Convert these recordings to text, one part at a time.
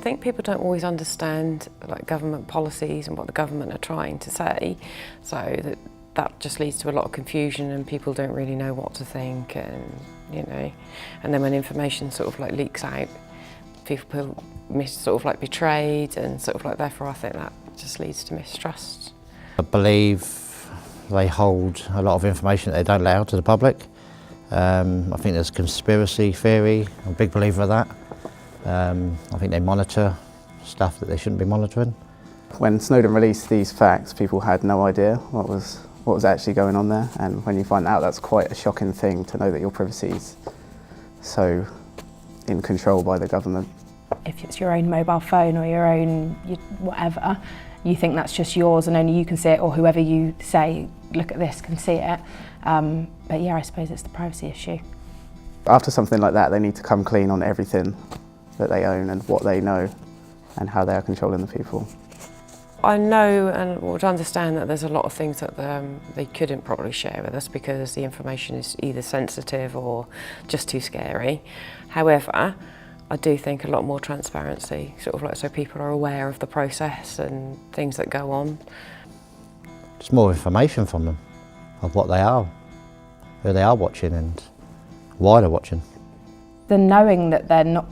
think people don't always understand like government policies and what the government are trying to say, so that just leads to a lot of confusion and people don't really know what to think, and and then when information sort of like leaks out, people sort of like betrayed, and sort of like therefore I think that just leads to mistrust. I believe they hold a lot of information that they don't let out to the public. I think there's conspiracy theory, I'm a big believer of that. I think they monitor stuff that they shouldn't be monitoring. When Snowden released these facts, people had no idea what was actually going on there, and when you find out, that's quite a shocking thing, to know that your privacy is so in control by the government. If it's your own mobile phone or your own whatever, you think that's just yours and only you can see it, or whoever you say, look at this, can see it. But yeah, I suppose it's the privacy issue. After something like that, they need to come clean on everything that they own and what they know and how they are controlling the people. I know and would understand that there's a lot of things that they couldn't probably share with us because the information is either sensitive or just too scary. However, I do think a lot more transparency, sort of like so people are aware of the process and things that go on. Just more information from them of what they are, who they are watching and why they're watching. The knowing that they're not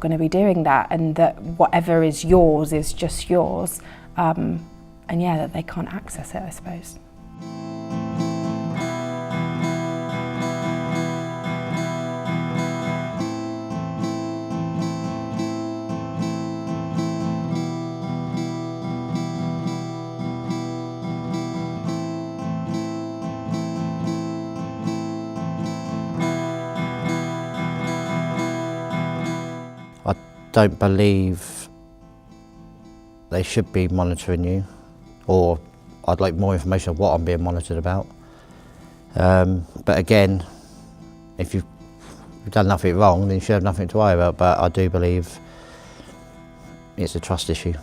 going to be doing that, and that whatever is yours is just yours, and yeah, that they can't access it, I suppose. I don't believe they should be monitoring you, or I'd like more information on what I'm being monitored about. But again, if you've done nothing wrong, then you should have nothing to worry about, but I do believe it's a trust issue.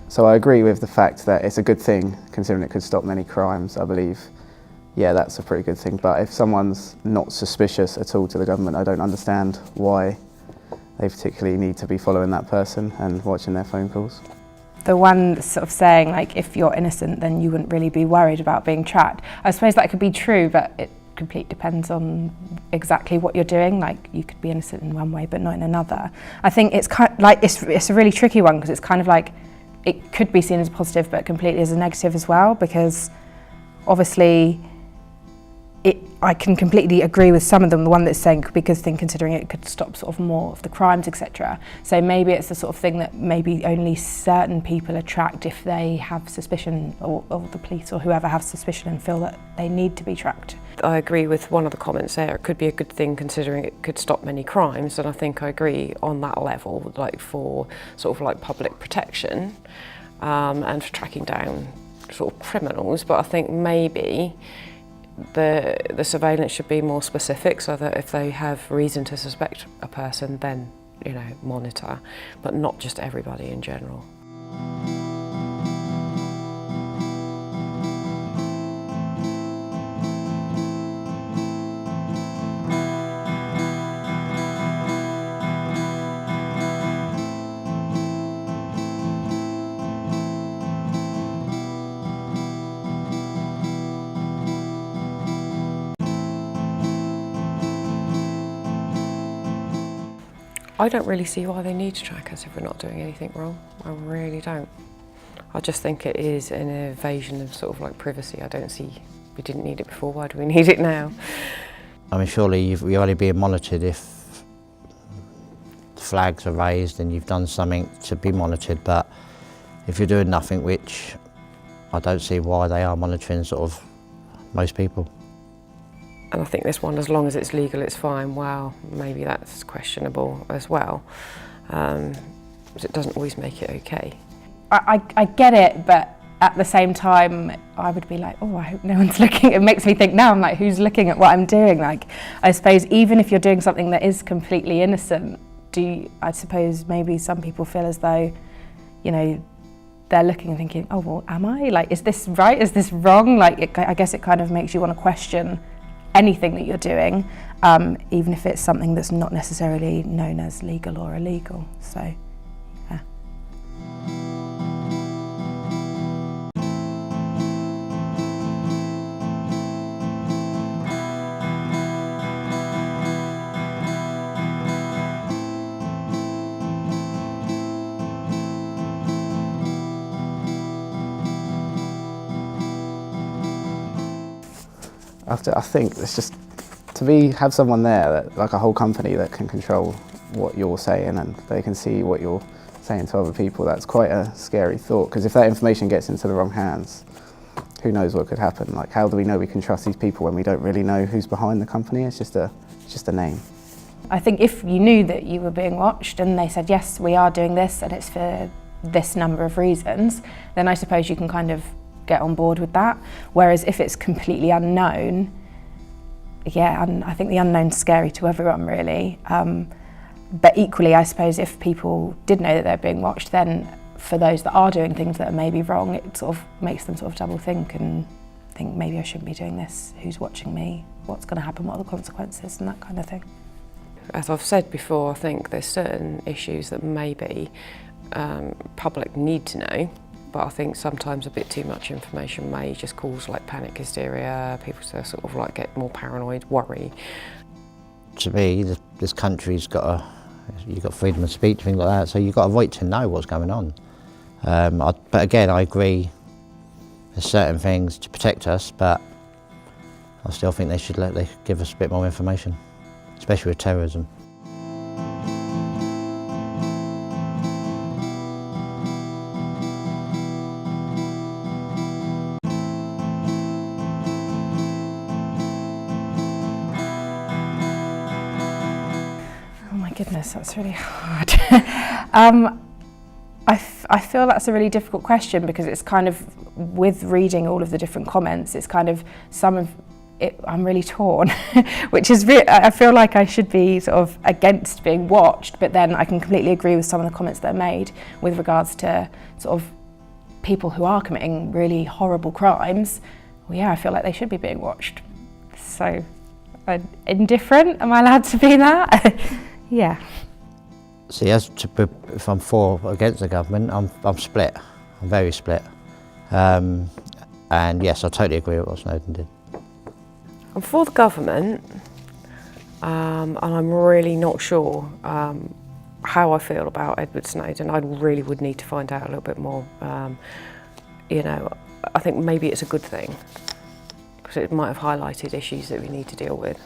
So I agree with the fact that it's a good thing, considering it could stop many crimes, I believe. Yeah, that's a pretty good thing, but if someone's not suspicious at all to the government, I don't understand why they particularly need to be following that person and watching their phone calls. The one sort of saying, like, if you're innocent, then you wouldn't really be worried about being tracked. I suppose that could be true, but it completely depends on exactly what you're doing. Like, you could be innocent in one way, but not in another. I think it's kind of like, it's a really tricky one, because it's kind of like, it could be seen as a positive, but completely as a negative as well, because obviously, I can completely agree with some of them. The one that's saying it could be a good thing, considering it could stop sort of more of the crimes, etc. So maybe it's the sort of thing that maybe only certain people are tracked if they have suspicion, or the police or whoever have suspicion and feel that they need to be tracked. I agree with one of the comments there. It could be a good thing considering it could stop many crimes, and I think I agree on that level, like for sort of like public protection and for tracking down sort of criminals. But I think maybe the surveillance should be more specific, so that if they have reason to suspect a person, then monitor, but not just everybody in general. I don't really see why they need to track us if we're not doing anything wrong. I really don't. I just think it is an invasion of sort of like privacy. I don't see, we didn't need it before, why do we need it now? I mean, surely you're only being monitored if flags are raised and you've done something to be monitored, but if you're doing nothing, which I don't see why they are monitoring sort of most people. And I think this one, as long as it's legal, it's fine. Well, maybe that's questionable as well. Because it doesn't always make it okay. I get it, but at the same time, I would be like, oh, I hope no one's looking. It makes me think now, I'm like, who's looking at what I'm doing? Like, I suppose even if you're doing something that is completely innocent, I suppose maybe some people feel as though, they're looking and thinking, oh, well, am I? Like, is this right? Is this wrong? Like, I guess it kind of makes you want to question anything that you're doing, even if it's something that's not necessarily known as legal or illegal. So, yeah. I think it's just have someone there, that, like a whole company, that can control what you're saying and they can see what you're saying to other people. That's quite a scary thought, because if that information gets into the wrong hands, who knows what could happen? Like, how do we know we can trust these people when we don't really know who's behind the company? It's just a name. I think if you knew that you were being watched and they said, yes, we are doing this and it's for this number of reasons, then I suppose you can kind of get on board with that. Whereas if it's completely unknown, yeah, and I think the unknown's scary to everyone, really. But equally, I suppose if people did know that they're being watched, then for those that are doing things that are maybe wrong, it sort of makes them sort of double think and think, maybe I shouldn't be doing this. Who's watching me? What's going to happen? What are the consequences? And that kind of thing. As I've said before, I think there's certain issues that maybe public need to know, but I think sometimes a bit too much information may just cause like panic hysteria, people to sort of like get more paranoid, worry. To me, this country's you've got freedom of speech, things like that, so you've got a right to know what's going on. But again, I agree there's certain things to protect us, but I still think they should give us a bit more information, especially with terrorism. Goodness, that's really hard. I feel that's a really difficult question, because it's kind of, with reading all of the different comments, it's kind of, some of it, I'm really torn, which is I feel like I should be sort of against being watched, but then I can completely agree with some of the comments that are made with regards to sort of people who are committing really horrible crimes. Well, yeah, I feel like they should be being watched. So, indifferent, am I allowed to be that? Yeah. See, if I'm for or against the government, I'm split. I'm very split. And yes, I totally agree with what Snowden did. I'm for the government, and I'm really not sure how I feel about Edward Snowden. I really would need to find out a little bit more. You know, I think maybe it's a good thing, because it might have highlighted issues that we need to deal with.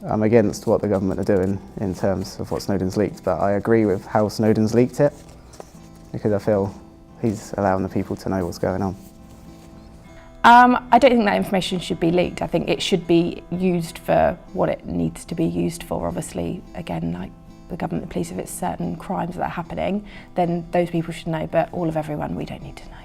I'm against what the government are doing in terms of what Snowden's leaked, but I agree with how Snowden's leaked it, because I feel he's allowing the people to know what's going on. I don't think that information should be leaked. I think it should be used for what it needs to be used for. Obviously, again, like the government, the police, if it's certain crimes that are happening, then those people should know, but all of everyone, we don't need to know.